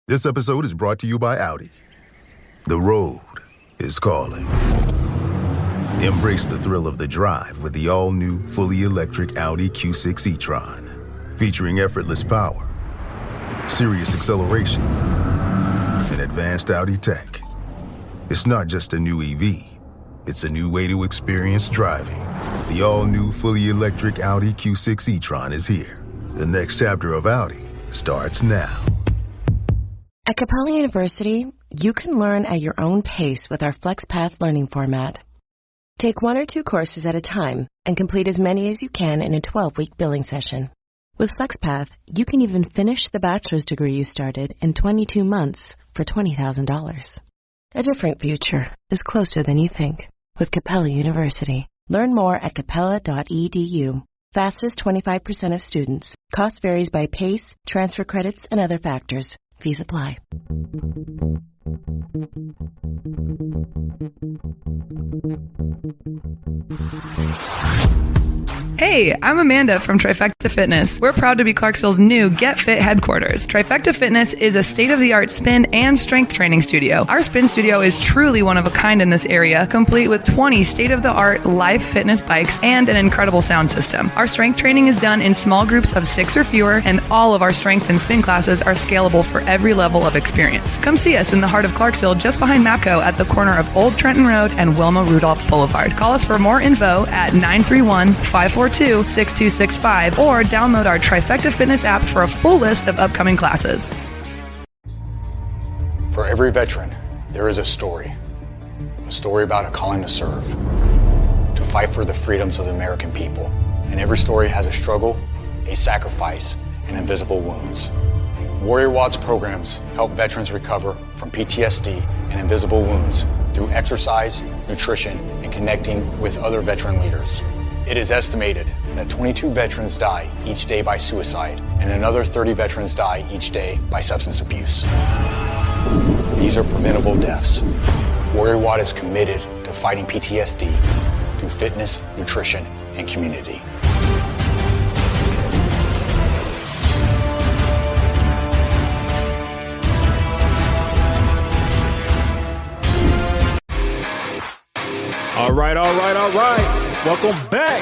This episode is brought to you by Audi. The road is calling. Embrace the thrill of the drive with the all-new, fully electric Audi Q6 e-tron. Featuring effortless power, serious acceleration, and advanced Audi tech. It's not just a new EV. It's a new way to experience driving. The all-new, fully electric Audi Q6 e-tron is here. The next chapter of Audi starts now. At Capella University, you can learn at your own pace with our FlexPath learning format. Take 1 or 2 courses at a time and complete as many as you can in a 12-week billing session. With FlexPath, you can even finish the bachelor's degree you started in 22 months for $20,000. A different future is closer than you think with Capella University. Learn more at capella.edu. Fastest 25% of students. Cost varies by pace, transfer credits, and other factors. Fees apply. Hey, I'm Amanda from Trifecta Fitness. We're proud to be Clarksville's new Get Fit headquarters. Trifecta Fitness is a state-of-the-art spin and strength training studio. Our spin studio is truly one of a kind in this area, complete with 20 state-of-the-art live fitness bikes and an incredible sound system. Our strength training is done in small groups of 6 or fewer, and all of our strength and spin classes are scalable for every level of experience. Come see us in the heart of Clarksville, just behind MAPCO at the corner of Old Trenton Road and Wilma Rudolph Boulevard. Call us for more info at 931-542-6265 or download our Trifecta Fitness app for a full list of upcoming classes. For every veteran, there is a story about a calling to serve, to fight for the freedoms of the American people. And every story has a struggle, a sacrifice, and invisible wounds. Warrior Watts programs help veterans recover from PTSD and invisible wounds through exercise, nutrition, and connecting with other veteran leaders. It is estimated that 22 veterans die each day by suicide, and another 30 veterans die each day by substance abuse. These are preventable deaths. Warrior Watt is committed to fighting PTSD through fitness, nutrition, and community. All right. Welcome back.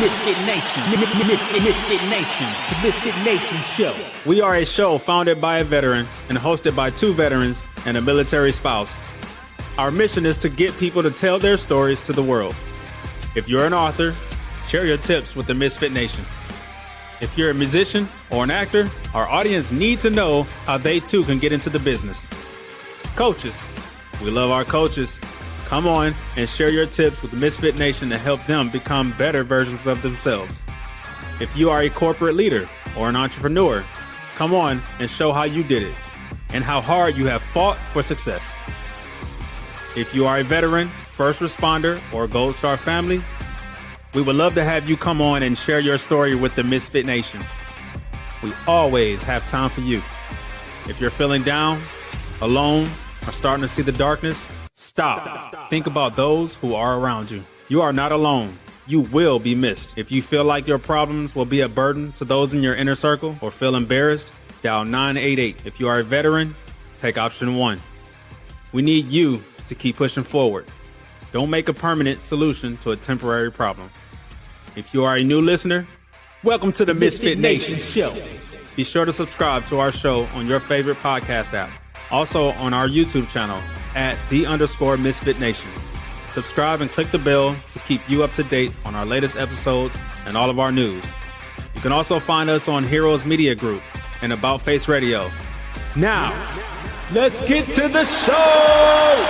Misfit Nation. The Misfit Nation Show. We are a show founded by a veteran and hosted by 2 veterans and a military spouse. Our mission is to get people to tell their stories to the world. If you're an author, share your tips with the Misfit Nation. If you're a musician or an actor, our audience need to know how they too can get into the business. Coaches, we love our coaches. Come on and share your tips with the Misfit Nation to help them become better versions of themselves. If you are a corporate leader or an entrepreneur, come on and show how you did it and how hard you have fought for success. If you are a veteran, first responder, or Gold Star family, we would love to have you come on and share your story with the Misfit Nation. We always have time for you. If you're feeling down, alone, or starting to see the darkness, Stop. Think about those who are around you. You are not alone. You will be missed. If you feel like your problems will be a burden to those in your inner circle or feel embarrassed, dial 988. If you are a veteran, take option 1. We need you to keep pushing forward. Don't make a permanent solution to a temporary problem. If you are a new listener, welcome to the Misfit Nation Show. Be sure to subscribe to our show on your favorite podcast app. Also on our YouTube channel at @the_Misfit Nation. Subscribe and click the bell to keep you up to date on our latest episodes and all of our news. You can also find us on Heroes Media Group and About Face Radio. Now, let's get to the show!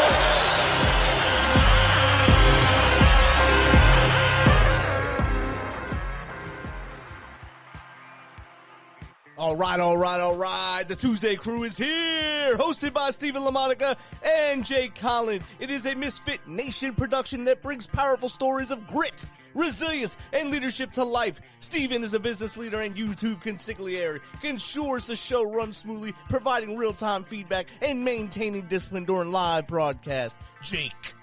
All right. The ToosDay Crue is here, hosted by Stephen LaMonica and Jay Collin. It is a Misfit Nation production that brings powerful stories of grit, resilience, and leadership to life. Stephen is a business leader and YouTube consigliere. He ensures the show runs smoothly, providing real-time feedback and maintaining discipline during live broadcasts. Jake,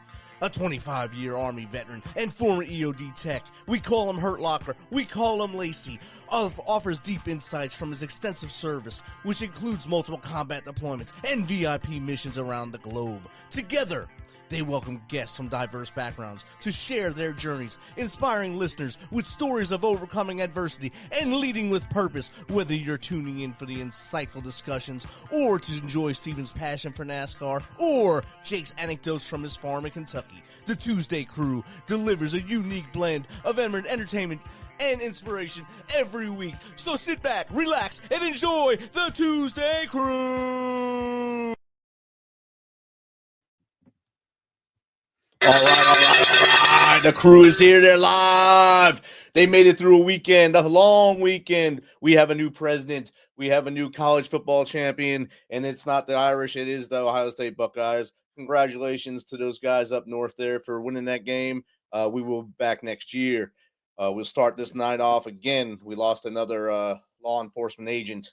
a 25-year Army veteran and former EOD tech. We call him Hurt Locker. We call him Lacey. offers deep insights from his extensive service, which includes multiple combat deployments and VIP missions around the globe. Together, they welcome guests from diverse backgrounds to share their journeys, inspiring listeners with stories of overcoming adversity and leading with purpose. Whether you're tuning in for the insightful discussions, or to enjoy Steven's passion for NASCAR, or Jake's anecdotes from his farm in Kentucky, the ToosDay Crue delivers a unique blend of entertainment and inspiration every week. So sit back, relax, and enjoy the ToosDay Crue! All right. The crew is here. They're live. They made it through a weekend, a long weekend. We have a new president. We have a new college football champion, and it's not the Irish. It is the Ohio State Buckeyes. Congratulations to those guys up north there for winning that game. We will be back next year. We'll start this night off again. We lost another law enforcement agent.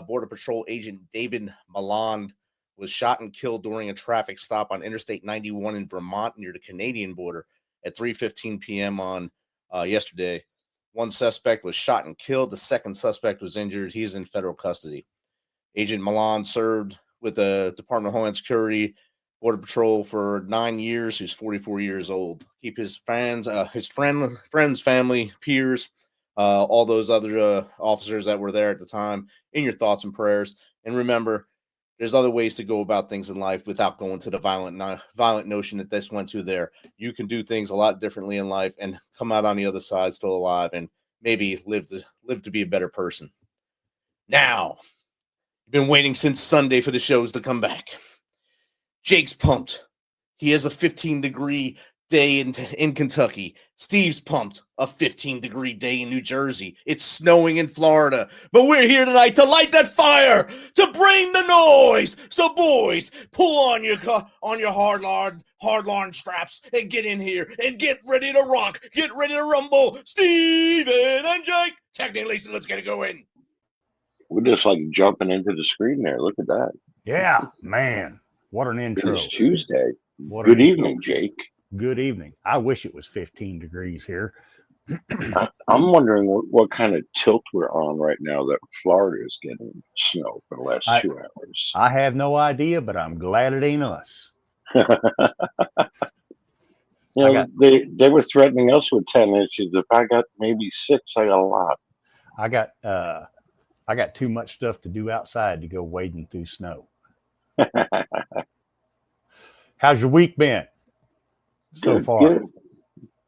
Border Patrol agent David Malond was shot and killed during a traffic stop on Interstate 91 in Vermont near the Canadian border at 3:15 p.m. on yesterday. One suspect was shot and killed. The second suspect was injured. He is in federal custody. Agent Milan served with the Department of Homeland Security, Border Patrol for 9 years. He's 44 years old. Keep his friends, family, peers, all those other officers that were there at the time in your thoughts and prayers. And remember, there's other ways to go about things in life without going to the violent notion that this went to there. You can do things a lot differently in life and come out on the other side still alive and maybe live to be a better person. Now, you've been waiting since Sunday for the shows to come back. Jake's pumped. He has a 15-degree day in Kentucky. Steve's pumped. A 15-degree day in New Jersey. It's snowing in Florida. But we're here tonight to light that fire, to bring the noise. So, boys, pull on your hard-line straps and get in here and get ready to rock. Get ready to rumble. Steven and Jake. Cagney and Lacey, let's get it going. We're just like jumping into the screen there. Look at that. Yeah, man. What an intro. It's Tuesday. Good evening, Jake. Good evening. I wish it was 15 degrees here. I'm wondering what kind of tilt we're on right now that Florida is getting snow for the last 2 hours. I have no idea, but I'm glad it ain't us. They were threatening us with 10 inches. If I got maybe 6, I got a lot. I got too much stuff to do outside to go wading through snow. How's your week been so far? Good.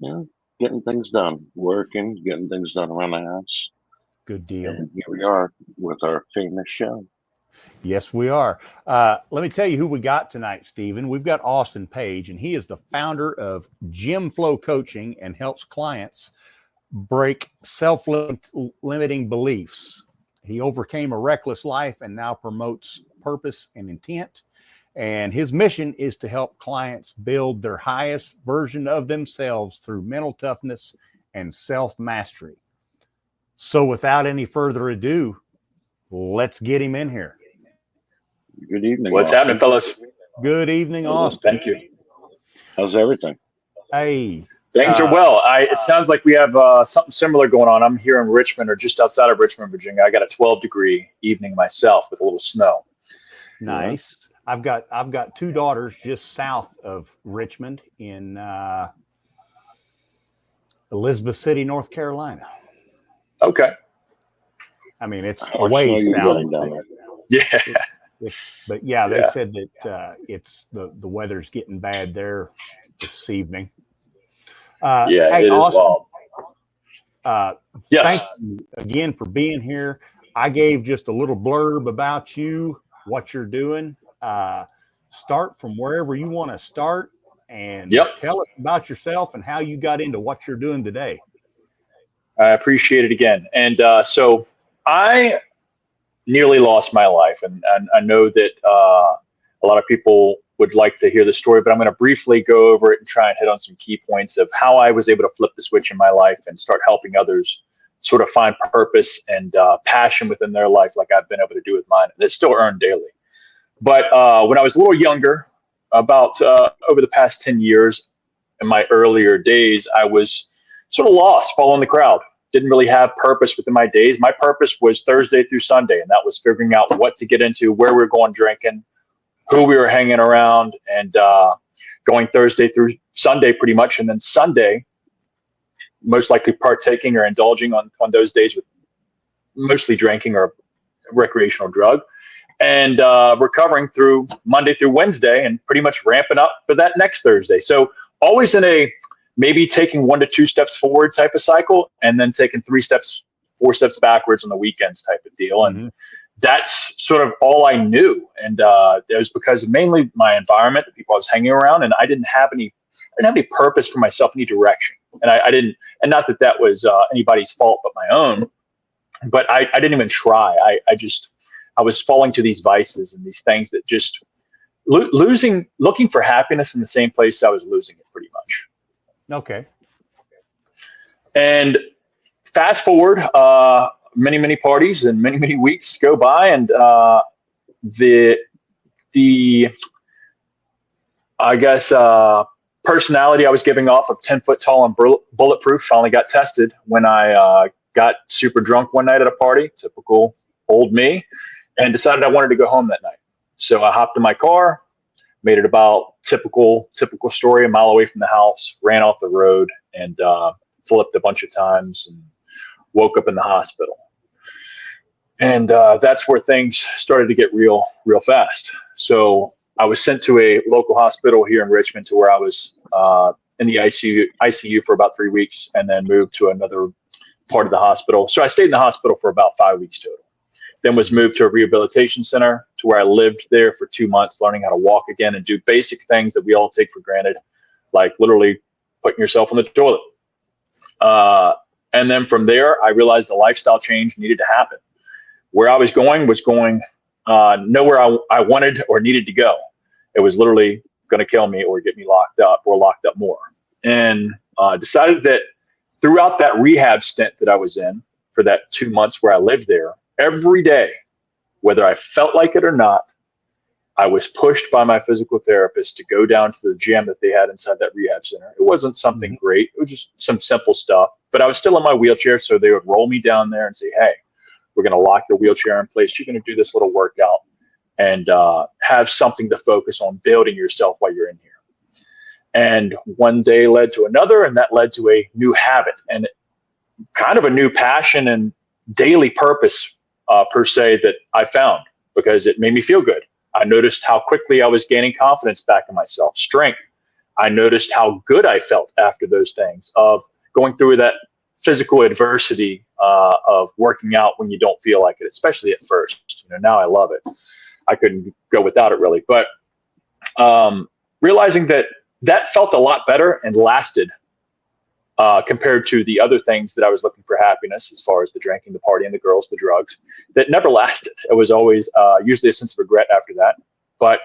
Yeah, getting things done, working, getting things done around the house. Good deal. And here we are with our famous show. Yes, we are. Let me tell you who we got tonight, Stephen. We've got Austin Page, and he is the founder of GymFlo Coaching and helps clients break self-limiting beliefs. He overcame a reckless life and now promotes purpose and intent. And his mission is to help clients build their highest version of themselves through mental toughness and self-mastery. So without any further ado, let's get him in here. Good evening. What's Austin. happening, fellas? Good evening, Austin. Thank you. How's everything? Hey. Things are well. It sounds like we have something similar going on. I'm here in Richmond, or just outside of Richmond, Virginia. I got a 12-degree evening myself with a little snow. Nice. I've got 2 daughters just south of Richmond in Elizabeth City, North Carolina. Okay. I mean, it's a ways south. Yeah. But yeah, they said that it's the weather's getting bad there this evening. Hey, it Austin, yes. Thank you again for being here. I gave just a little blurb about you, what you're doing. Start from wherever you want to start and tell us about yourself and how you got into what you're doing today. I appreciate it again. And so I nearly lost my life. And I know that a lot of people would like to hear the story, but I'm going to briefly go over it and try and hit on some key points of how I was able to flip the switch in my life and start helping others sort of find purpose and passion within their life like I've been able to do with mine. And it's still earned daily. But when I was a little younger, about over the past 10 years, in my earlier days, I was sort of lost, following the crowd. didn't really have purpose within my days. My purpose was Thursday through Sunday, and that was figuring out what to get into, where we were going drinking, who we were hanging around, and going Thursday through Sunday pretty much. And then Sunday, most likely partaking or indulging on those days with mostly drinking or recreational drug, and recovering through Monday through Wednesday and pretty much ramping up for that next Thursday. So always in a maybe taking 1 to 2 steps forward type of cycle, and then taking 3 steps, 4 steps backwards on the weekends type of deal. And that's sort of all I knew. And it was because of mainly my environment, the people I was hanging around, and I didn't have any purpose for myself, any direction. And I didn't, and not that that was anybody's fault but my own, but I didn't even try. I was falling to these vices and these things that just looking for happiness in the same place I was losing it pretty much. Okay. And fast forward, many parties and many weeks go by, and the I guess personality I was giving off of 10 foot tall and bulletproof finally got tested when I got super drunk one night at a party, typical old me, and decided I wanted to go home that night. So I hopped in my car, made it about typical story, a mile away from the house, ran off the road, and flipped a bunch of times and woke up in the hospital. And that's where things started to get real fast. So I was sent to a local hospital here in Richmond, to where I was in the ICU for about 3 weeks, and then moved to another part of the hospital. So I stayed in the hospital for about 5 weeks total. Then was moved to a rehabilitation center, to where I lived there for 2 months, learning how to walk again and do basic things that we all take for granted, like literally putting yourself on the toilet. And then from there, I realized the lifestyle change needed to happen. Where I was going nowhere I wanted or needed to go. It was literally going to kill me or get me locked up more. And decided that throughout that rehab stint that I was in for that 2 months where I lived there, every day, whether I felt like it or not, I was pushed by my physical therapist to go down to the gym that they had inside that rehab center. It wasn't something great. It was just some simple stuff. But I was still in my wheelchair, so they would roll me down there and say, hey, we're going to lock your wheelchair in place. You're going to do this little workout and have something to focus on building yourself while you're in here. And one day led to another, and that led to a new habit and kind of a new passion and daily purpose per se that I found, because it made me feel good. I noticed how quickly I was gaining confidence back in myself, strength. I noticed how good I felt after those things, of going through that physical adversity of working out when you don't feel like it, especially at first. Now I love it. I couldn't go without it really, but realizing that felt a lot better and lasted compared to the other things that I was looking for happiness, as far as the drinking, the partying, the girls, the drugs, that never lasted. It was always usually a sense of regret after that, but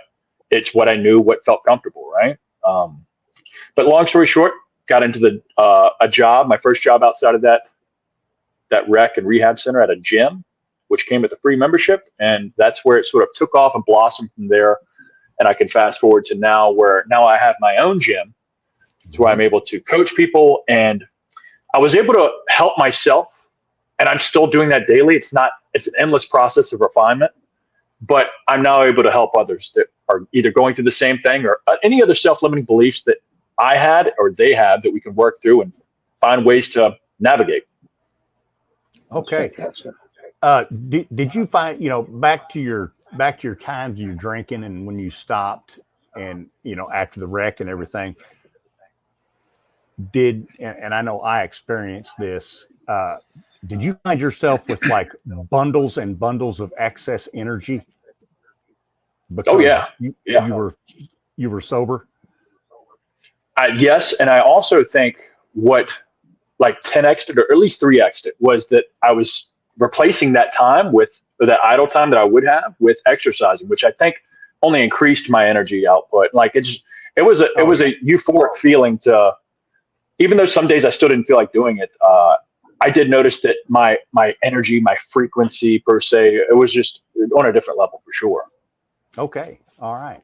it's what I knew, what felt comfortable, right? But long story short, got into a job, my first job outside of that rec and rehab center, at a gym, which came with a free membership. And that's where it sort of took off and blossomed from there. And I can fast forward to now, where now I have my own gym. It's where I'm able to coach people, and I was able to help myself, and I'm still doing that daily. It's an endless process of refinement, but I'm now able to help others that are either going through the same thing or any other self-limiting beliefs that I had or they have, that we can work through and find ways to navigate. Okay. Did you find, back to your times you're drinking and when you stopped, and, after the wreck and everything, and I know I experienced this, did you find yourself with like bundles and bundles of excess energy? Because you were sober? Yes. And I also think what like 10x'd it, or at least 3x'd it, was that I was replacing that time or that idle time that I would have with exercising, which I think only increased my energy output. Like it was a euphoric feeling to, even though some days I still didn't feel like doing it. I did notice that my energy, my frequency per se, it was just on a different level for sure. Okay. All right.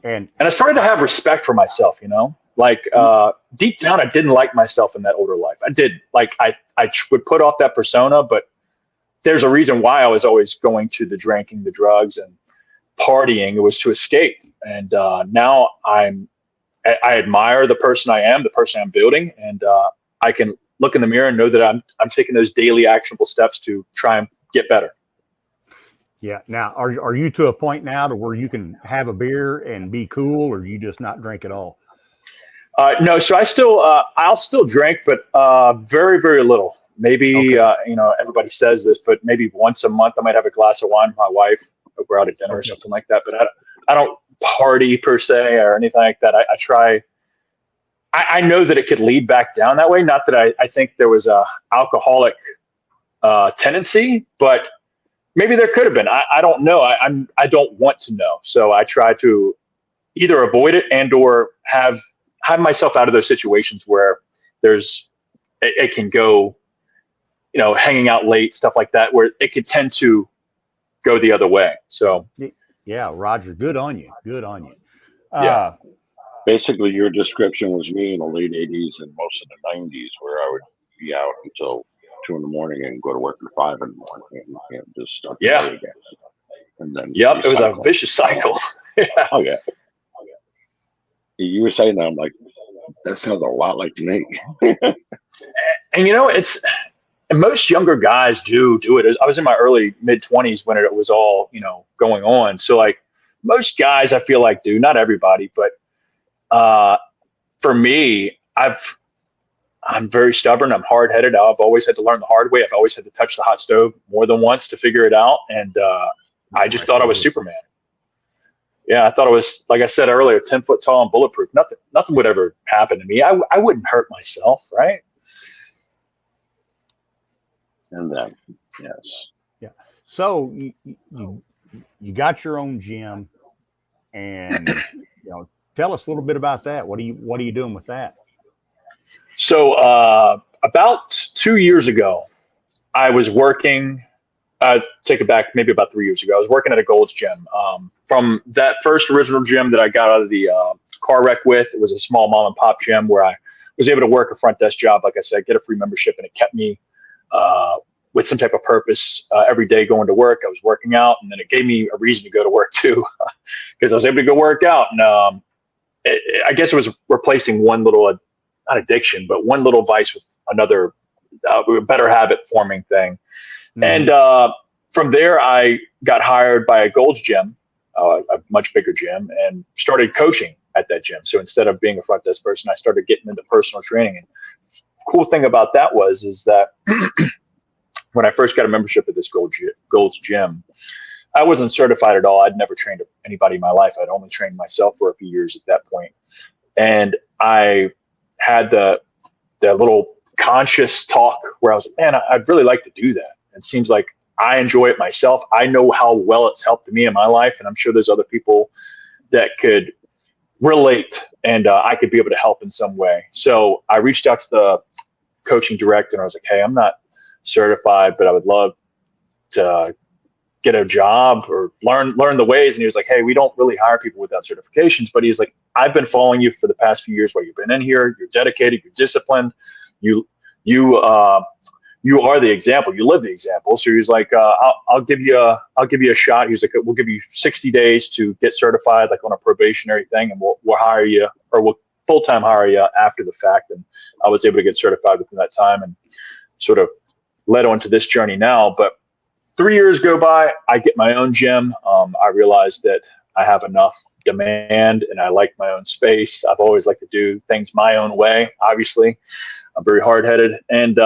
And I started to have respect for myself, Like deep down, I didn't like myself in that older life. I did. Like I would put off that persona, but there's a reason why I was always going to the drinking, the drugs, and partying. It was to escape. And now I admire the person I am, the person I'm building, and I can look in the mirror and know that I'm taking those daily actionable steps to try and get better. Yeah. Now, are you to a point now to where you can have a beer and be cool, or you just not drink at all? No, so I'll still drink, but very, very little. Maybe okay. Everybody says this, but maybe once a month I might have a glass of wine with my wife. We're out at dinner or something like that. But I don't party per se or anything like that. I try. I know that it could lead back down that way. Not that I think there was a alcoholic tendency, but maybe there could have been. I don't know. I don't want to know. So I try to either avoid it and or have myself out of those situations where it can go, hanging out late, stuff like that, where it could tend to go the other way. So yeah, Roger, good on you. Good on you. Yeah. Basically, your description was me in the late 80s and most of the 90s, where I would be out until 2 a.m. and go to work at 5 a.m. and just start the day again. And then it was a vicious cycle. Yeah. Oh yeah. You were saying that, I'm like, that sounds a lot like me. And and most younger guys do it. I was in my early mid-20s when it was all, going on. So like most guys, I feel like do, not everybody, but for me, I'm very stubborn. I'm hard-headed. I've always had to learn the hard way. I've always had to touch the hot stove more than once to figure it out. And I just thought I was Superman. Yeah, I thought it was, like I said earlier, 10 foot tall and bulletproof. Nothing would ever happen to me. I wouldn't hurt myself, right? And then, yes. Yeah. So you got your own gym, and tell us a little bit about that. What are you doing with that? So about 2 years ago, I was working. Take it back, maybe about 3 years ago. I was working at a Gold's Gym. From that first original gym that I got out of the car wreck with, it was a small mom and pop gym where I was able to work a front desk job. Like I said, get a free membership, and it kept me with some type of purpose every day going to work. I was working out, and then it gave me a reason to go to work too, because I was able to go work out. And I guess it was replacing one little, not addiction, but one little vice with another better habit forming thing. Mm-hmm. And from there, I got hired by a Gold's Gym, a much bigger gym, and started coaching at that gym. So instead of being a front desk person, I started getting into personal training. And cool thing about that is that when I first got a membership at this Gold's Gym, I wasn't certified at all. I'd never trained anybody in my life. I'd only trained myself for a few years at that point. And I had the little conscious talk where I was like, man, I'd really like to do that. It seems like I enjoy it myself. I know how well it's helped me in my life, and I'm sure there's other people that could relate, and I could be able to help in some way. So I reached out to the coaching director, and I was like, hey, I'm not certified, but I would love to get a job or learn the ways. And he was like, hey, we don't really hire people without certifications, but he's like, I've been following you for the past few years while you've been in here. You're dedicated, you're disciplined, you are the example. You live the example. So he's like, I'll give you a shot. He's like, we'll give you 60 days to get certified, like on a probationary thing, and we'll hire you, or we'll full-time hire you after the fact. And I was able to get certified within that time, and sort of led on to this journey now. But 3 years go by, I get my own gym. I realized that I have enough demand, and I like my own space. I've always liked to do things my own way. Obviously, I'm very hard-headed, and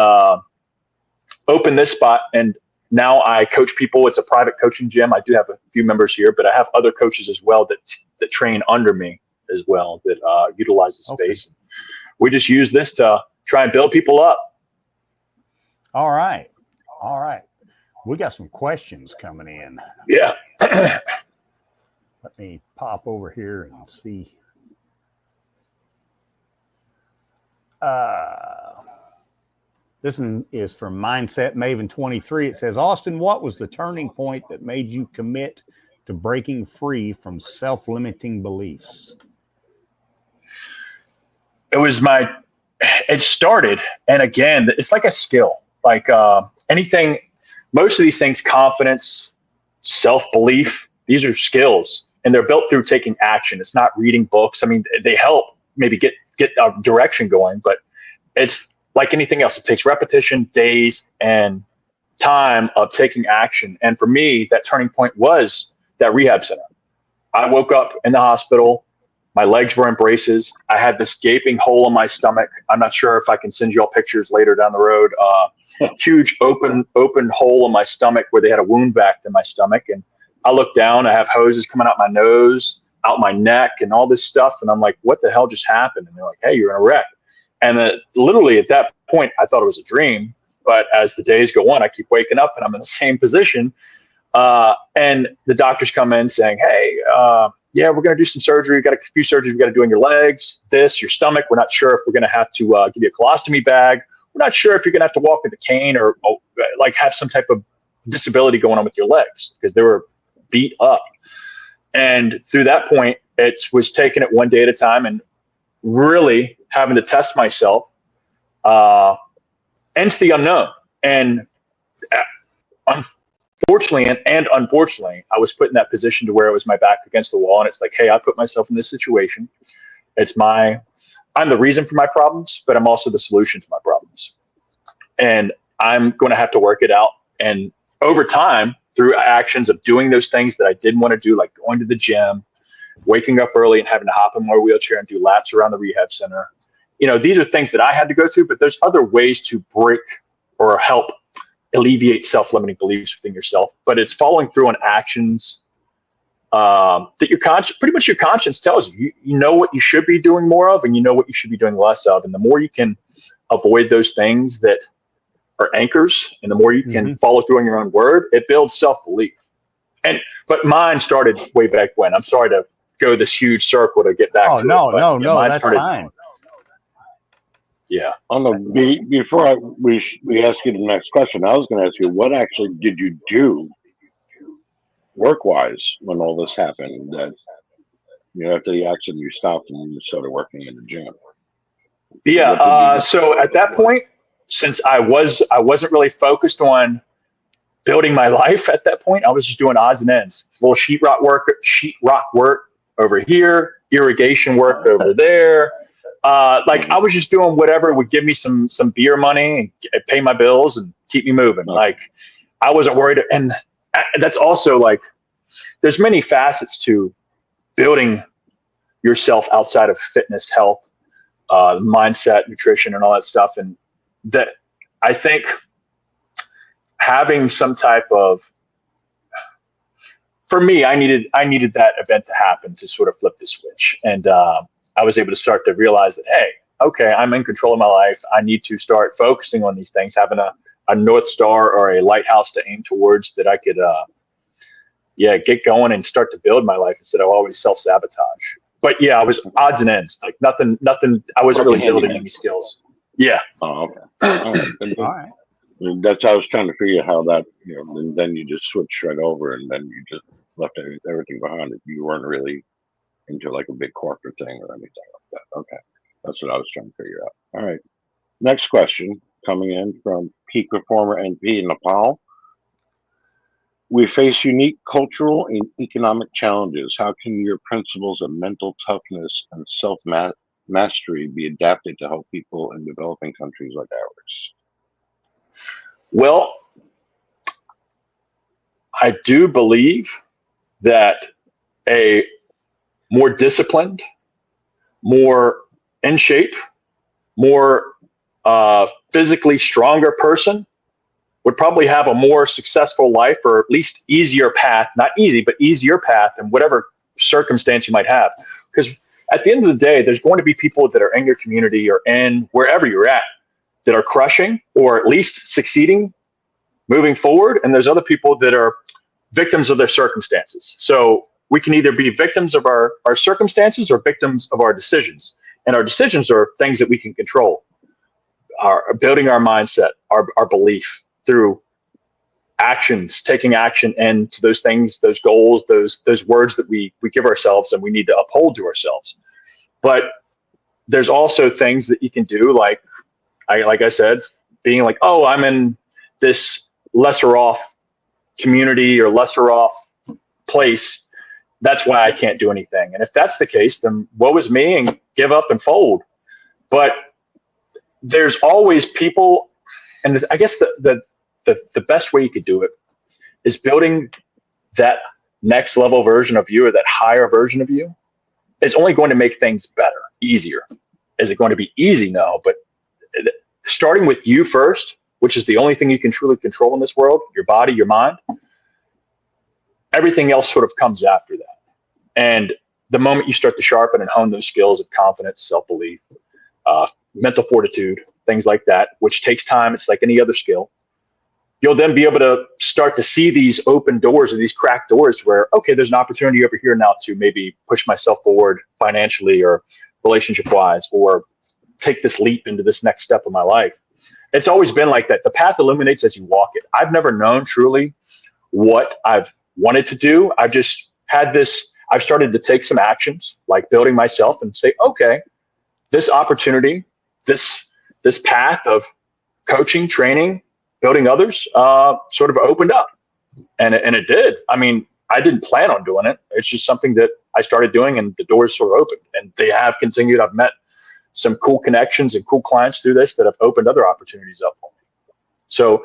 open this spot, and now I coach people. It's a private coaching gym. I do have a few members here, but I have other coaches as well that train under me as well, that utilize the space. Okay. We just use this to try and build people up. All right. We got some questions coming in. Yeah. Let me pop over here and see. This one is from Mindset Maven 23. It says, Austin, what was the turning point that made you commit to breaking free from self-limiting beliefs? it started, and again, it's like a skill, like anything, most of these things, confidence, self-belief, these are skills, and they're built through taking action. It's not reading books. I mean, they help maybe get a direction going, but it's like anything else. It takes repetition, days, and time of taking action. And for me, that turning point was that rehab center. I woke up in the hospital. My legs were in braces. I had this gaping hole in my stomach. I'm not sure if I can send you all pictures later down the road. Huge open hole in my stomach where they had a wound vac in my stomach. And I look down, I have hoses coming out my nose, out my neck, and all this stuff. And I'm like, what the hell just happened? And they're like, hey, you're in a wreck. And literally at that point, I thought it was a dream. But as the days go on, I keep waking up and I'm in the same position. And the doctors come in saying, hey, yeah, we're going to do some surgery. We've got a few surgeries we got to do on your legs, your stomach. We're not sure if we're going to have to give you a colostomy bag. We're not sure if you're going to have to walk with a cane or like have some type of disability going on with your legs because they were beat up. And through that point, it was taking it one day at a time and really having to test myself into the unknown. And fortunately and unfortunately, I was put in that position to where it was my back against the wall. And it's like, hey, I put myself in this situation. I'm the reason for my problems, but I'm also the solution to my problems. And I'm going to have to work it out. And over time, through actions of doing those things that I didn't want to do, like going to the gym, waking up early and having to hop in my wheelchair and do laps around the rehab center. These are things that I had to go through, but there's other ways to break or help alleviate self-limiting beliefs within yourself. But it's following through on actions that your conscience tells you. You know what you should be doing more of, and you know what you should be doing less of. And the more you can avoid those things that are anchors, and the more you can follow through on your own word, it builds self-belief. But mine started way back when. I'm sorry to go this huge circle to get back to it. No, that's fine. Yeah. Before we ask you the next question, I was going to ask you, what actually did you do work-wise when all this happened? That after the accident, you stopped and you started working in the gym. Yeah. So at that point, since I wasn't really focused on building my life at that point, I was just doing odds and ends, little sheetrock work over here, irrigation work over there. I was just doing whatever would give me some beer money and pay my bills and keep me moving. Like I wasn't worried. And that's also like, there's many facets to building yourself outside of fitness, health, mindset, nutrition, and all that stuff. And that I think having some type of, for me, I needed that event to happen to sort of flip the switch. And, I was able to start to realize that, hey, okay, I'm in control of my life. I need to start focusing on these things, having a North Star or a lighthouse to aim towards that I could, get going and start to build my life instead of always self-sabotage. But yeah, I was odds and ends, like nothing. I wasn't really building any skills. Yeah. Oh, okay. All right. That's how I was trying to figure out how that, and then you just switched right over and then you just left everything behind. You weren't really into like a big corporate thing or anything like that. Okay. That's what I was trying to figure out. All right. Next question coming in from Peak Performer NP in Nepal. We face unique cultural and economic challenges. How can your principles of mental toughness and self-mastery be adapted to help people in developing countries like ours? Well, I do believe that a more disciplined, more in shape, more physically stronger person would probably have a more successful life, or at least easier path, not easy, but easier path in whatever circumstance you might have. Because at the end of the day, there's going to be people that are in your community or in wherever you're at that are crushing or at least succeeding, moving forward. And there's other people that are victims of their circumstances. So we can either be victims of our circumstances or victims of our decisions. And our decisions are things that we can control. Building our mindset, our belief through actions, taking action into those things, those goals, those words that we give ourselves and we need to uphold to ourselves. But there's also things that you can do, like I said, being like, oh, I'm in this lesser off community or lesser off place. That's why I can't do anything. And if that's the case, then woe is me and give up and fold. But there's always people, and I guess the best way you could do it is building that next level version of you, or that higher version of you, is only going to make things better, easier. Is it going to be easy? No, but starting with you first, which is the only thing you can truly control in this world, your body, your mind, everything else sort of comes after that. And the moment you start to sharpen and hone those skills of confidence, self-belief, mental fortitude, things like that, which takes time, it's like any other skill, you'll then be able to start to see these open doors or these cracked doors where, okay, there's an opportunity over here now to maybe push myself forward financially or relationship-wise, or take this leap into this next step of my life. It's always been like that. The path illuminates as you walk it. I've never known truly what I've wanted to do. I've just had this, I've started to take some actions, like building myself, and say, okay, this opportunity, this path of coaching, training, building others, sort of opened up. And it did. I mean, I didn't plan on doing it. It's just something that I started doing, and the doors sort of opened, and they have continued. I've met some cool connections and cool clients through this that have opened other opportunities up for me. So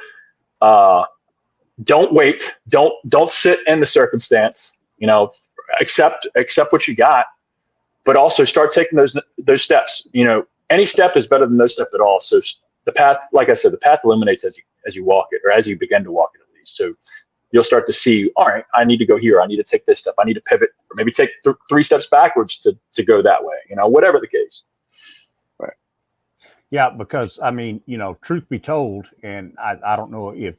don't wait. Don't sit in the circumstance. You know, accept what you got, but also start taking those steps. You know, any step is better than no step at all. So the path, like I said, the path illuminates as you walk it, or as you begin to walk it, at least. So you'll start to see, all right, I need to go here. I need to take this step. I need to pivot, or maybe take 3 steps backwards to go that way. You know, whatever the case. Right. Yeah, because I mean, you know, truth be told, and I don't know if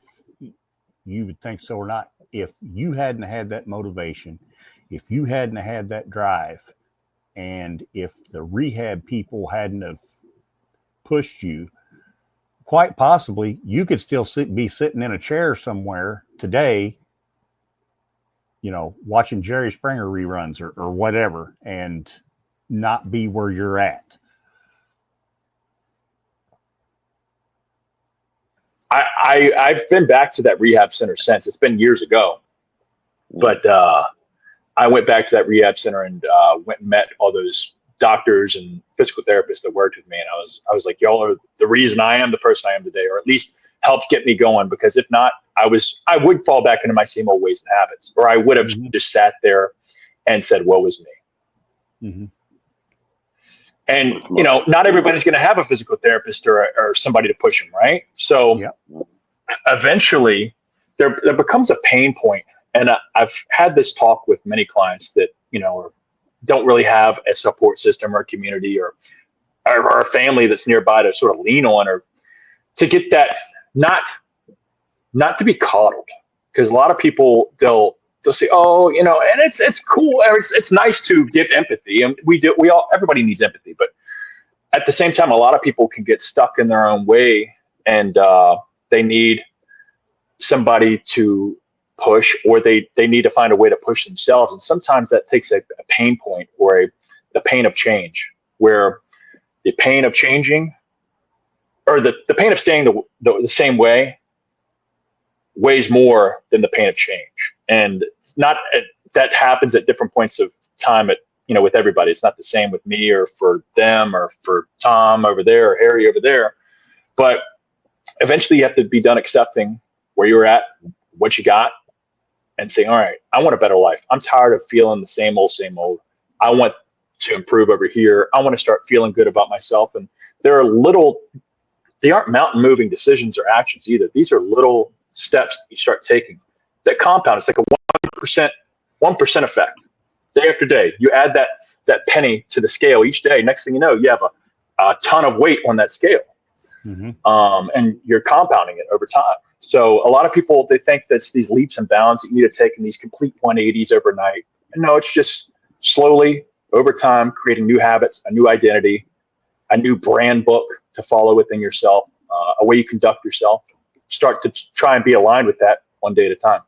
you would think so or not, if you hadn't had that motivation, if you hadn't had that drive, and if the rehab people hadn't have pushed you, quite possibly you could still be sitting in a chair somewhere today, you know, watching Jerry Springer reruns or whatever, and not be where you're at. I've been back to that rehab center since. It's been years ago, but I went back to that rehab center and went and met all those doctors and physical therapists that worked with me. And I was like, y'all are the reason I am the person I am today, or at least helped get me going. Because if not, I would fall back into my same old ways and habits, or I would have just sat there and said, woe is me. Mm-hmm. And, you know, not everybody's going to have a physical therapist or somebody to push them, right? So eventually there becomes a pain point. And I've had this talk with many clients that, you know, don't really have a support system or community or a family that's nearby to sort of lean on, or to get that, not to be coddled. Because a lot of people, they'll say, oh, you know, and it's cool. It's nice to give empathy, and everybody needs empathy. But at the same time, a lot of people can get stuck in their own way, and they need somebody to push, or they need to find a way to push themselves. And sometimes that takes a pain point, or the pain of change, where the pain of changing, or the pain of staying the same way, weighs more than the pain of change. And that happens at different points of time with everybody. It's not the same with me or for them or for Tom over there or Harry over there. But eventually you have to be done accepting where you're at, what you got, and saying, all right, I want a better life. I'm tired of feeling the same old. I want to improve over here. I want to start feeling good about myself. And they aren't mountain moving decisions or actions either. These are little steps you start taking that compound. It's like a 1% effect. Day after day, you add that penny to the scale each day. Next thing you know, you have a ton of weight on that scale. Mm-hmm. And you're compounding it over time. So a lot of people, they think that's these leaps and bounds that you need to take in these complete 180s overnight. And no, it's just slowly over time, creating new habits, a new identity, a new brand book to follow within yourself, a way you conduct yourself. Start to try and be aligned with that one day at a time.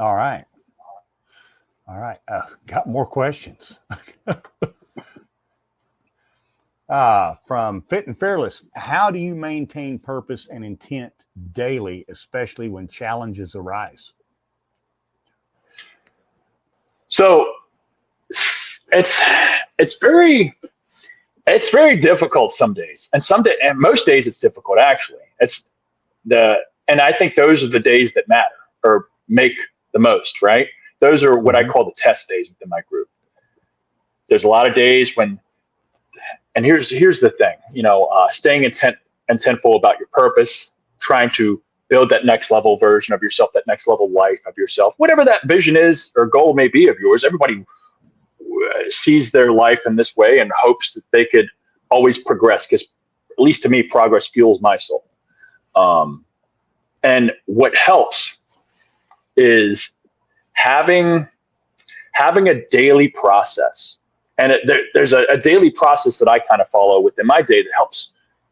All right. Got more questions. From Fit and Fearless, how do you maintain purpose and intent daily, especially when challenges arise? So it's very difficult some days, and most days it's difficult actually. And I think those are the days that matter or make the most, right? Those are what I call the test days within my group. There's a lot of days when, and here's the thing, staying intentful about your purpose, trying to build that next level version of yourself, that next level life of yourself, whatever that vision is or goal may be of yours. Everybody sees their life in this way and hopes that they could always progress, because at least to me, progress fuels my soul. And what helps is having a daily process. And there's a daily process that I kind of follow within my day that helps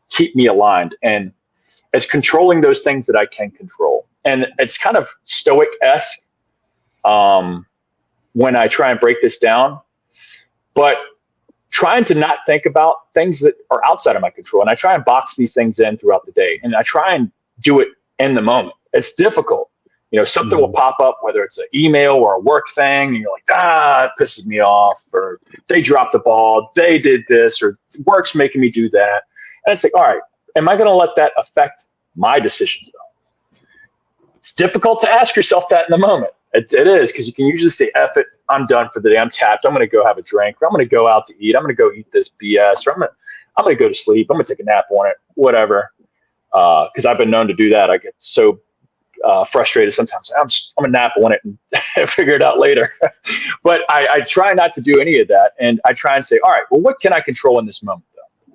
keep me aligned. And it's controlling those things that I can control. And it's kind of stoic-esque when I try and break this down, but trying to not think about things that are outside of my control. And I try and box these things in throughout the day. And I try and do it in the moment. It's difficult. Something will pop up, whether it's an email or a work thing, and you're like, it pisses me off, or they dropped the ball, they did this, or work's making me do that. And it's like, all right, am I going to let that affect my decisions though? It's difficult to ask yourself that in the moment. It is, because you can usually say, F it, I'm done for the day, I'm tapped, I'm going to go have a drink, or I'm going to go out to eat, I'm going to go eat this BS, or I'm going to go to sleep, I'm going to take a nap on it, whatever. Because I've been known to do that. I get so frustrated sometimes. I'm going to nap on it and figure it out later. But I try not to do any of that. And I try and say, all right, well, what can I control in this moment, though?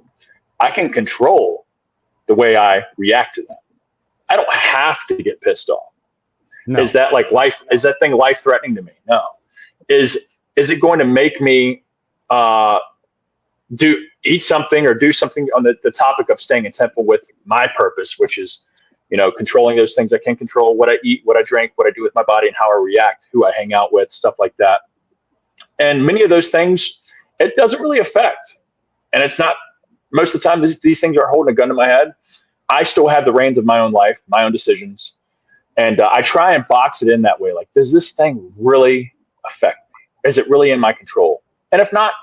I can control the way I react to that. I don't have to get pissed off. No. Is that like life? Is that thing life threatening to me? No. Is it going to make me eat something or do something on the topic of staying intentful with my purpose, which is, controlling those things I can control, what I eat, what I drink, what I do with my body, and how I react, who I hang out with, stuff like that. And many of those things, it doesn't really affect. And it's not, most of the time, these things aren't holding a gun to my head. I still have the reins of my own life, my own decisions. And I try and box it in that way. Like, does this thing really affect me? Is it really in my control? And if not,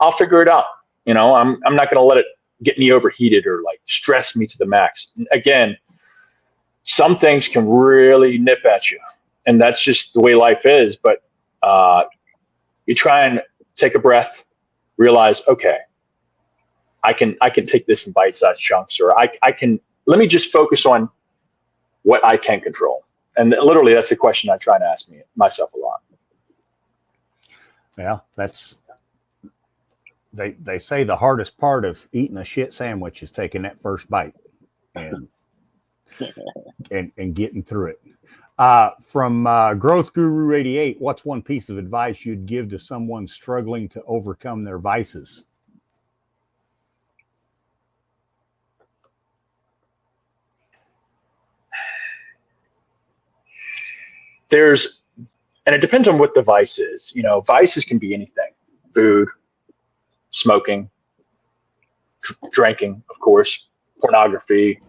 I'll figure it out. I'm not going to let it get me overheated or like stress me to the max. Again, some things can really nip at you, and that's just the way life is. But you try and take a breath, realize, okay, I can take this in bite-sized chunks, or let me just focus on what I can control. And literally, that's the question I try to ask myself a lot. Well, they say the hardest part of eating a shit sandwich is taking that first bite and getting through it. From Growth Guru 88, what's one piece of advice you'd give to someone struggling to overcome their vices? And it depends on what the vice is. Vices can be anything: food, smoking, drinking, of course, pornography,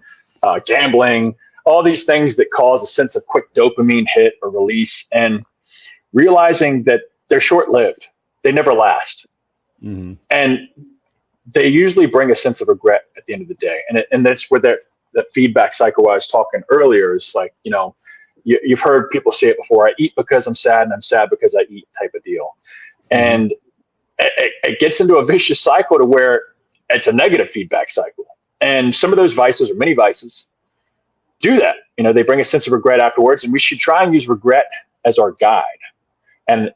gambling, all these things that cause a sense of quick dopamine hit or release, and realizing that they're short-lived. They never last. Mm-hmm. And they usually bring a sense of regret at the end of the day. And that's where that feedback cycle I was talking earlier is like, you've heard people say it before, I eat because I'm sad and I'm sad because I eat type of deal. And it gets into a vicious cycle to where it's a negative feedback cycle. And some of those vices, or many vices, do that. They bring a sense of regret afterwards, and we should try and use regret as our guide. And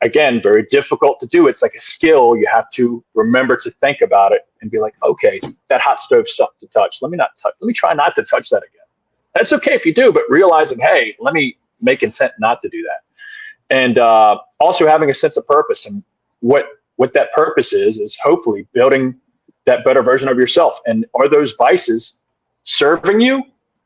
again, very difficult to do. It's like a skill. You have to remember to think about it and be like, okay, that hot stove sucked to touch. Let me try not to touch that again. That's okay if you do, but realizing, hey, let me make intent not to do that. And also having a sense of purpose, and what that purpose is hopefully building that better version of yourself. And are those vices serving you,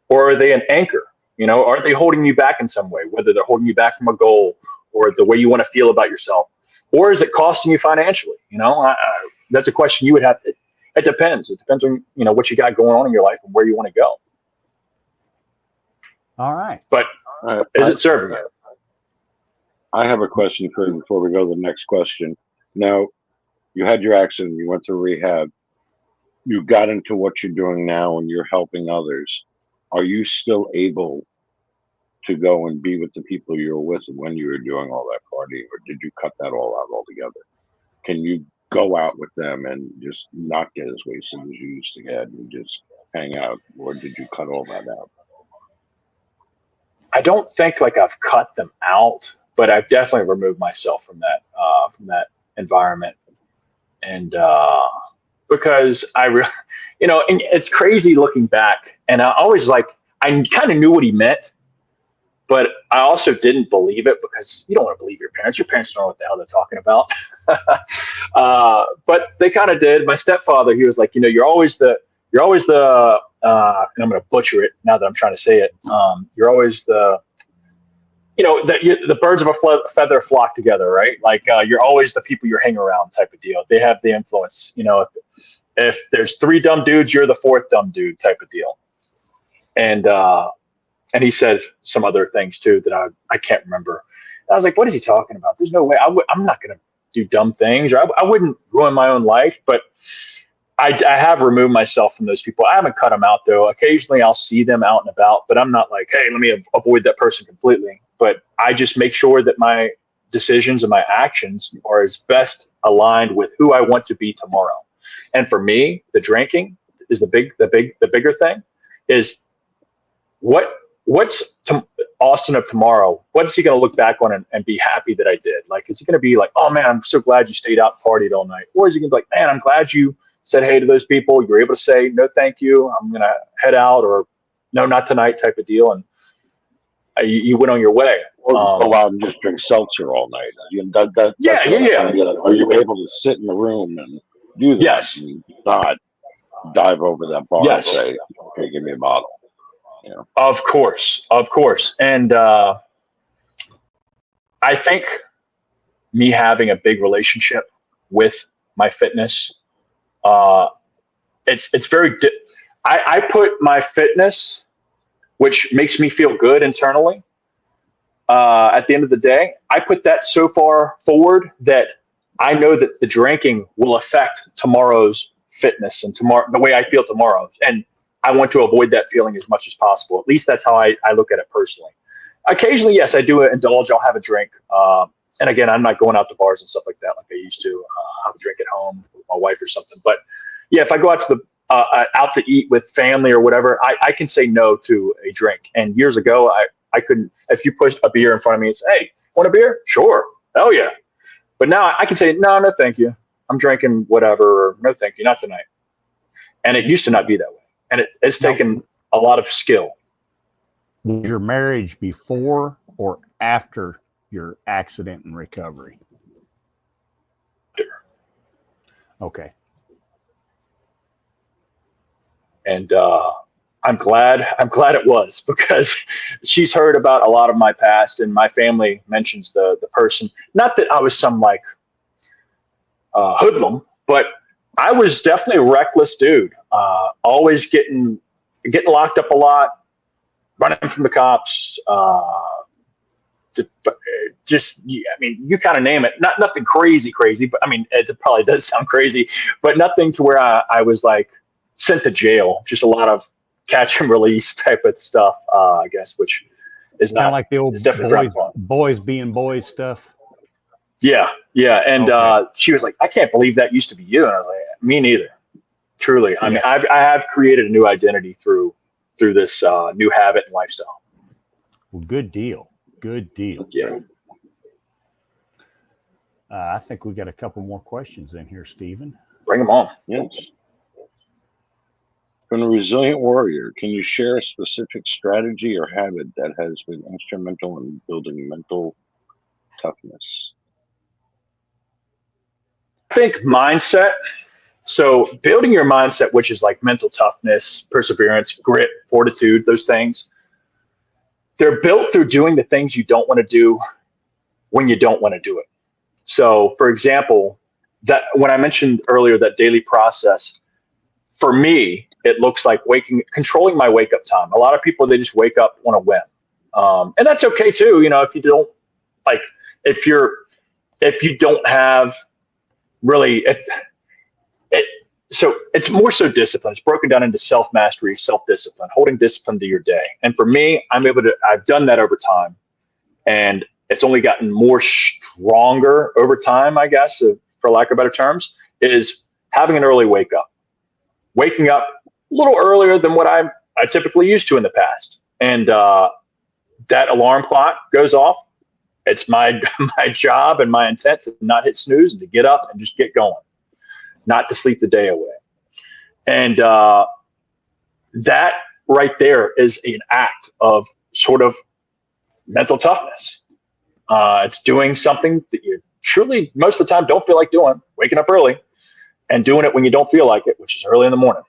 or are they an anchor? Are they holding you back in some way, whether they're holding you back from a goal or the way you want to feel about yourself, or is it costing you financially? That's a question you would have to It depends. It depends on, what you got going on in your life and where you want to go. All right. But is it serving you? I have a question for you before we go to the next question. Now, you had your accident, you went through rehab, you got into what you're doing now and you're helping others. Are you still able to go and be with the people you were with when you were doing all that partying, or did you cut that all out altogether? Can you go out with them and just not get as wasted as you used to get and just hang out, or did you cut all that out? I don't think like I've cut them out, but I've definitely removed myself from that environment. And because and it's crazy looking back, and I always I kind of knew what he meant, but I also didn't believe it, because you don't want to believe your parents. Your parents don't know what the hell they're talking about. But they kind of did. My stepfather, he was like, you're always the, and I'm going to butcher it now that I'm trying to say it. You're always the, the birds of a feather flock together, right? Like you're always the people you're hanging around type of deal. They have the influence. If there's 3 dumb dudes, you're the 4th dumb dude type of deal. And he said some other things too that I can't remember. And I was like, what is he talking about? There's no way. I'm not going to do dumb things, or I wouldn't ruin my own life. But I have removed myself from those people. I haven't cut them out, though. Occasionally I'll see them out and about, but I'm not like, hey, let me avoid that person completely. But I just make sure that my decisions and my actions are as best aligned with who I want to be tomorrow. And for me, the drinking is the bigger thing. Is what's Austin of tomorrow? What's he going to look back on and be happy that I did? Like, is he going to be like, oh man, I'm so glad you stayed out and partied all night? Or is he going to be like, man, I'm glad you said hey to those people. You were able to say no, thank you, I'm going to head out, or no, not tonight type of deal. And you went on your way. Or go out and just drink seltzer all night. Yeah. Are you able to sit in the room and do that? Yes. And not dive over that bar and say, okay, give me a bottle. Of course. And I think me having a big relationship with my fitness, it's very I put my fitness, which makes me feel good internally, at the end of the day, I put that so far forward that I know that the drinking will affect tomorrow's fitness and the way I feel tomorrow. And I want to avoid that feeling as much as possible. At least that's how I look at it personally. Occasionally, yes, I do indulge. I'll have a drink. And again, I'm not going out to bars and stuff like that like I used to. I'll have a drink at home with my wife or something. But yeah, if I go out to out to eat with family or whatever, I can say no to a drink. And years ago, I couldn't. If you put a beer in front of me and say, hey, want a beer? Sure. Hell yeah. But now I can say, no, thank you. I'm drinking whatever. Or, no, thank you. Not tonight. And it used to not be that way. And it's taken a lot of skill. Was your marriage before or after your accident and recovery? Okay. And I'm glad it was, because she's heard about a lot of my past, and my family mentions the person. Not that I was some like hoodlum, but I was definitely a reckless dude. Always getting locked up a lot, running from the cops. You kind of name it. Nothing crazy, but I mean, it probably does sound crazy, but nothing to where I was like sent to jail. Just a lot of catch and release type of stuff, I guess, which is not like the old boys being boys stuff. Yeah. And she was like, I can't believe that used to be you. And I was like, me neither. Truly. I mean, I have created a new identity through this new habit and lifestyle. Well, good deal. Yeah. I think we got a couple more questions in here, Stephen. Bring them on. Yes. From a resilient warrior, can you share a specific strategy or habit that has been instrumental in building mental toughness? I think mindset. So building your mindset, which is like mental toughness, perseverance, grit, fortitude, those things, they're built through doing the things you don't want to do when you don't want to do it. So for example, that when I mentioned earlier that daily process, for me, it looks like controlling my wake up time. A lot of people, they just wake up on a whim. And that's okay too. If you don't like, if you don't have really, so it's more so discipline. It's broken down into self-mastery, self-discipline, holding discipline to your day. And for me, I've done that over time, and it's only gotten more stronger over time, I guess, for lack of better terms, is having an early wake up. Waking up a little earlier than what I typically used to in the past. And that alarm clock goes off. It's my job and my intent to not hit snooze and to get up and just get going, not to sleep the day away. And that right there is an act of sort of mental toughness. It's doing something that you truly, most of the time, don't feel like doing, waking up early and doing it when you don't feel like it, which is early in the morning.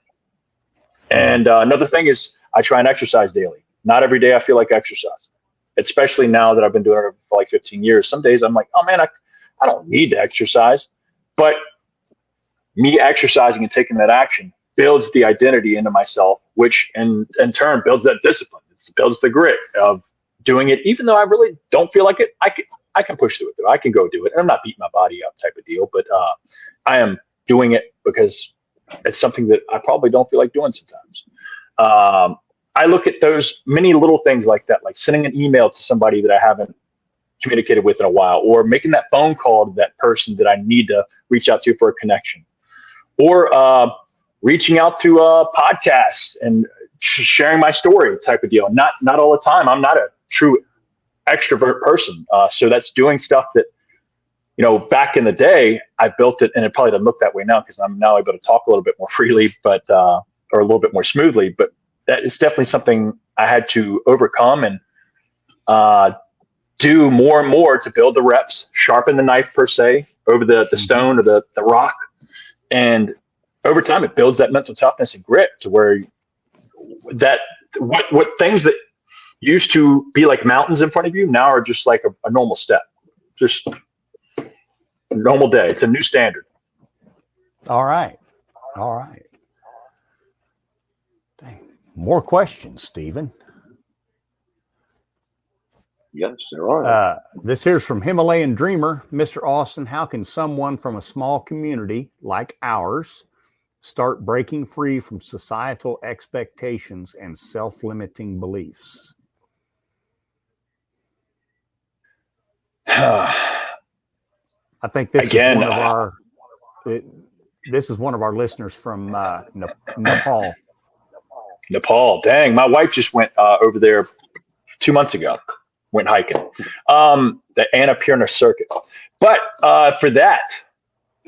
And another thing is I try and exercise daily. Not every day I feel like exercise, especially now that I've been doing it for like 15 years. Some days I'm like, oh man, I don't need to exercise. But me exercising and taking that action builds the identity into myself, which in turn builds that discipline. It builds the grit of doing it, even though I really don't feel like it. I can push through it. I can go do it. And I'm not beating my body up type of deal, but I am doing it because it's something that I probably don't feel like doing sometimes. I look at those many little things like that, like sending an email to somebody that I haven't communicated with in a while, or making that phone call to that person that I need to reach out to for a connection, or reaching out to podcasts and sharing my story type of deal. Not all the time. I'm not a true extrovert person. So that's doing stuff that, back in the day, I built it, and it probably doesn't look that way now because I'm now able to talk a little bit more freely, but or a little bit more smoothly. But that is definitely something I had to overcome and do more and more to build the reps, sharpen the knife per se over the stone or the rock. And over time, it builds that mental toughness and grit to where what things that used to be like mountains in front of you now are just like a normal step, just a normal day. It's a new standard. All right. Dang. More questions, Stephen. Yes, there are. This here's from Himalayan Dreamer. Mr. Austin, how can someone from a small community like ours start breaking free from societal expectations and self-limiting beliefs? I think this is one of our listeners from Nepal. Nepal, dang! My wife just went over there 2 months ago. Went hiking, the Annapurna circuit. But for that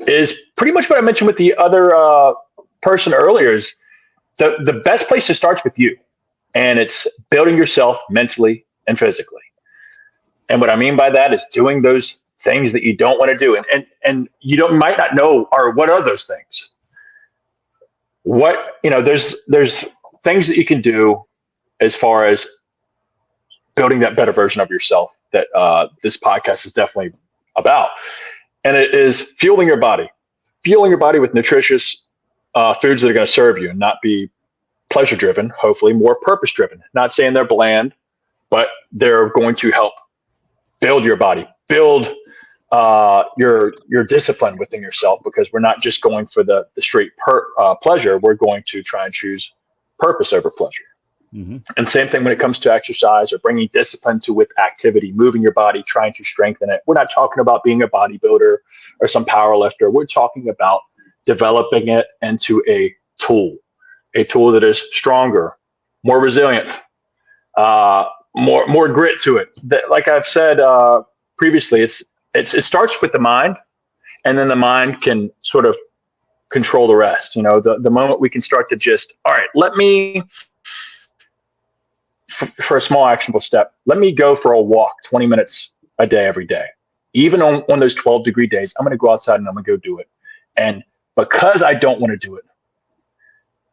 is pretty much what I mentioned with the other person earlier. Is the best place to start with you, and it's building yourself mentally and physically. And what I mean by that is doing those things that you don't want to do, and you might not know what are those things. There's things that you can do as far as building that better version of yourself that this podcast is definitely about. And it is fueling your body with nutritious foods that are going to serve you and not be pleasure driven, hopefully more purpose driven. Not saying they're bland, but they're going to help build your body, build your discipline within yourself, because we're not just going for the straight pleasure. We're going to try and choose purpose over pleasure. Mm-hmm. And same thing when it comes to exercise or bringing discipline to with activity, moving your body, trying to strengthen it. We're not talking about being a bodybuilder or some power lifter. We're talking about developing it into a tool that is stronger, more resilient, more grit to it. Like I've said previously, it starts with the mind, and then the mind can sort of control the rest. The moment we can start to just, all right, let me, for a small actionable step, let me go for a walk 20 minutes a day every day. Even on those 12-degree days, I'm going to go outside and I'm going to go do it. And because I don't want to do it,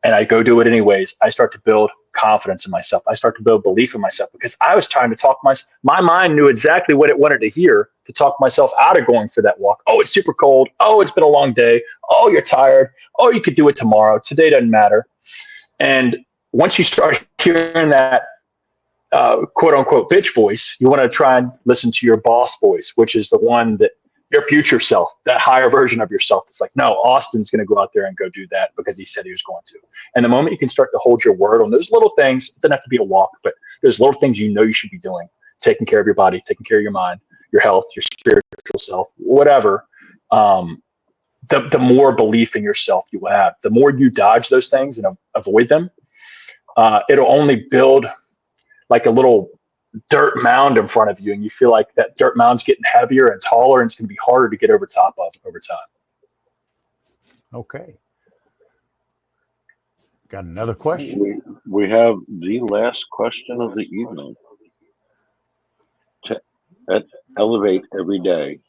and I go do it anyways, I start to build confidence in myself. I start to build belief in myself because I was trying to talk my mind knew exactly what it wanted to hear to talk myself out of going for that walk. Oh, it's super cold. Oh, it's been a long day. Oh, you're tired. Oh, you could do it tomorrow. Today doesn't matter. And once you start hearing that quote unquote bitch voice, you want to try and listen to your boss voice, which is the one that your future self, that higher version of yourself, is like, no, Austin's going to go out there and go do that because he said he was going to. And the moment you can start to hold your word on those little things, it doesn't have to be a walk, but there's little things you know you should be doing, taking care of your body, taking care of your mind, your health, your spiritual self, whatever. The more belief in yourself you have, the more you dodge those things and avoid them, it'll only build like a little dirt mound in front of you, and you feel like that dirt mound's getting heavier and taller, and it's going to be harder to get over top of over time. Okay. Got another question? We have the last question of the evening. To elevate every day,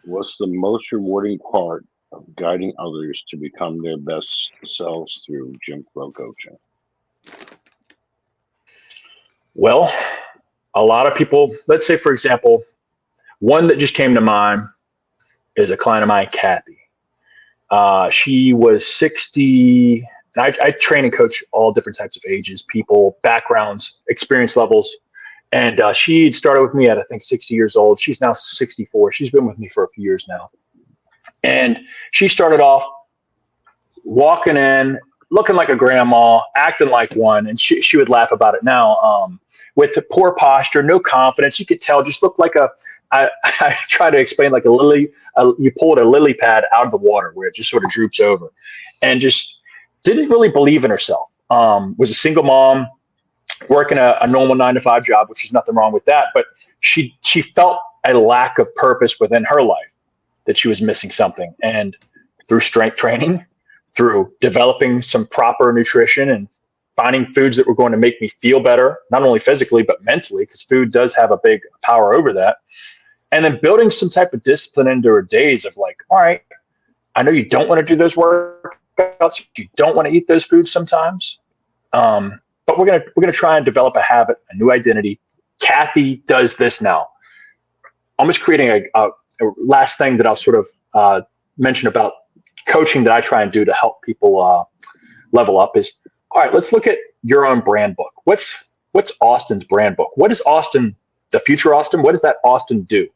what's the most rewarding part of guiding others to become their best selves through GymFlo Coaching? Well, a lot of people, let's say, for example, one that just came to mind is a client of mine, Kathy. She was 60. I train and coach all different types of ages, people, backgrounds, experience levels. And she started with me at, I think, 60 years old. She's now 64. She's been with me for a few years now. And she started off walking in, looking like a grandma, acting like one, and she would laugh about it now. With poor posture, no confidence, you could tell, just looked like I try to explain like a lily. You pulled a lily pad out of the water where it just sort of droops over, and just didn't really believe in herself. Was a single mom, working a normal 9-to-5 job, which is nothing wrong with that, but she felt a lack of purpose within her life, that she was missing something. And through strength training, through developing some proper nutrition and finding foods that were going to make me feel better, not only physically, but mentally, because food does have a big power over that. And then building some type of discipline into her days of like, all right, I know you don't want to do those workouts, you don't want to eat those foods sometimes, but we're gonna try and develop a habit, a new identity. Kathy does this now. Almost creating a last thing that I'll sort of mention about coaching that I try and do to help people level up is, all right, let's look at your own brand book. What's Austin's brand book? What is Austin, the future Austin? What does that Austin do?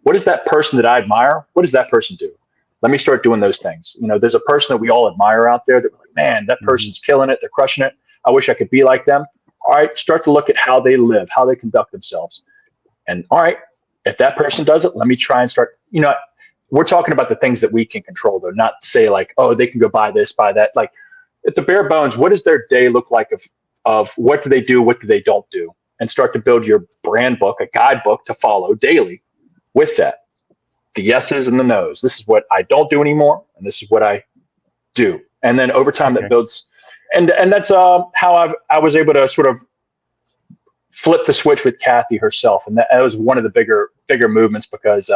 What is that person that I admire? What does that person do? Let me start doing those things. You know, there's a person that we all admire out there that we're like, man, that person's killing it. They're crushing it. I wish I could be like them. All right, start to look at how they live, how they conduct themselves. And all right, if that person does it, let me try and start, you know, we're talking about the things that we can control though, not say like, oh, they can go buy this, buy that. Like at the bare bones, what does their day look like of what do they do? What do they don't do? And start to build your brand book, a guidebook to follow daily with that. The yeses and the nos. This is what I don't do anymore. And this is what I do. And then over time that builds, and that's how I was able to sort of flip the switch with Kathy herself. And that was one of the bigger movements because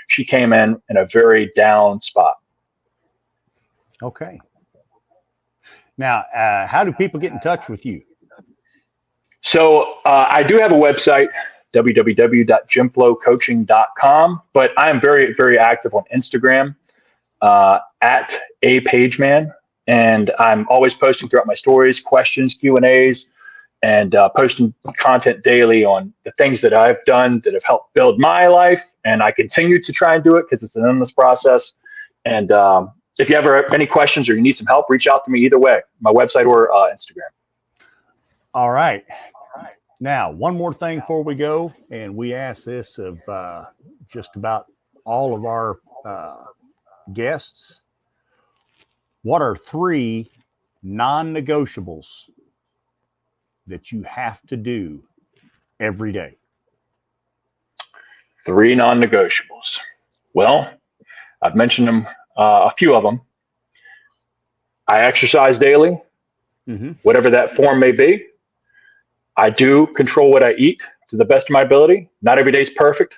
she came in a very down spot. Okay. Now, how do people get in touch with you? So I do have a website, www.gymflocoaching.com, but I am very, very active on Instagram at apageman. And I'm always posting throughout my stories, questions, Q&As, and posting content daily on the things that I've done that have helped build my life. And I continue to try and do it because it's an endless process. And if you ever have any questions or you need some help, reach out to me either way, my website or Instagram. All right. Now, one more thing before we go, and we ask this of just about all of our guests. What are 3 non-negotiables that you have to do every day? 3 non-negotiables. Well, I've mentioned them, a few of them. I exercise daily, whatever that form may be. I do control what I eat to the best of my ability. Not every day is perfect,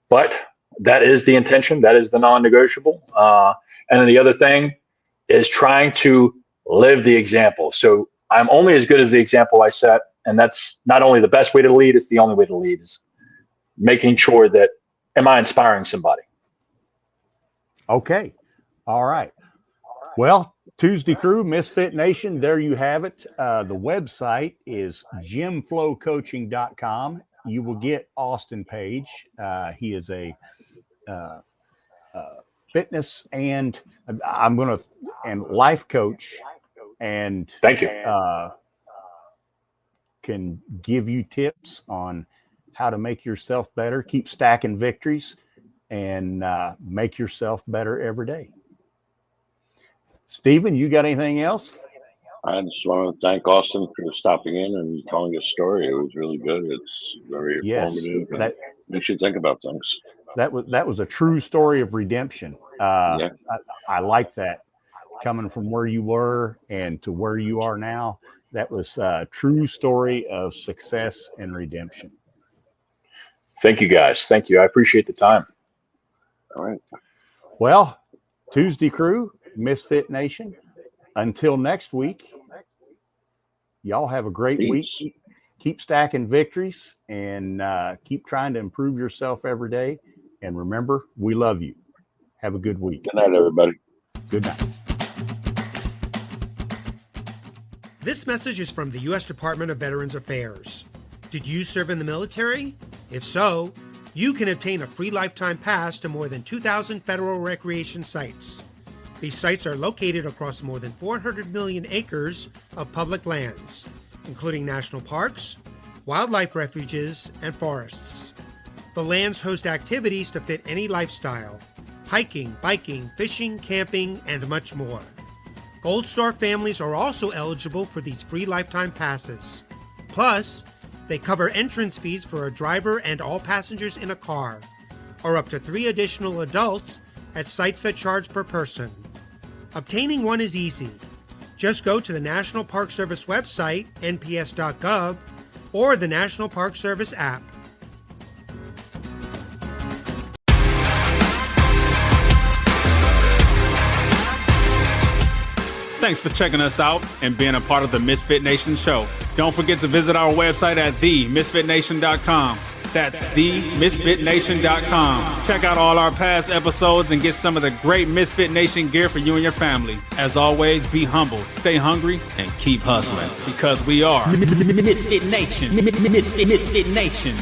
but that is the intention. That is the non-negotiable. And then the other thing is trying to live the example. So I'm only as good as the example I set. And that's not only the best way to lead, it's the only way to lead, is making sure that, am I inspiring somebody? Okay. All right. Well, ToosDay Crue, Misfit Nation, there you have it. The website is GymFloCoaching.com. You will get Austin Page. He is a fitness and life coach, and thank you. Can give you tips on how to make yourself better, keep stacking victories, and make yourself better every day. Stephen, you got anything else? I just want to thank Austin for stopping in and telling his story. It was really good. It's very informative. That makes you think about things. That was a true story of redemption. I like that. Coming from where you were and to where you are now, that was a true story of success and redemption. Thank you, guys. Thank you. I appreciate the time. All right. Well, ToosDay Crue, Misfit Nation, until next week, y'all have a great week. Keep stacking victories and keep trying to improve yourself every day. And remember, we love you. Have a good week. Good night, everybody. Good night. This message is from the U.S. Department of Veterans Affairs. Did you serve in the military? If so, you can obtain a free lifetime pass to more than 2,000 federal recreation sites. These sites are located across more than 400 million acres of public lands, including national parks, wildlife refuges, and forests. The lands host activities to fit any lifestyle: hiking, biking, fishing, camping, and much more. Gold Star families are also eligible for these free lifetime passes. Plus, they cover entrance fees for a driver and all passengers in a car, or up to 3 additional adults at sites that charge per person. Obtaining one is easy. Just go to the National Park Service website, nps.gov, or the National Park Service app. Thanks for checking us out and being a part of the Misfit Nation show. Don't forget to visit our website at themisfitnation.com. That's themisfitnation.com. Check out all our past episodes and get some of the great Misfit Nation gear for you and your family. As always, be humble, stay hungry, and keep hustling, because we are Misfit Nation. Misfit Nation.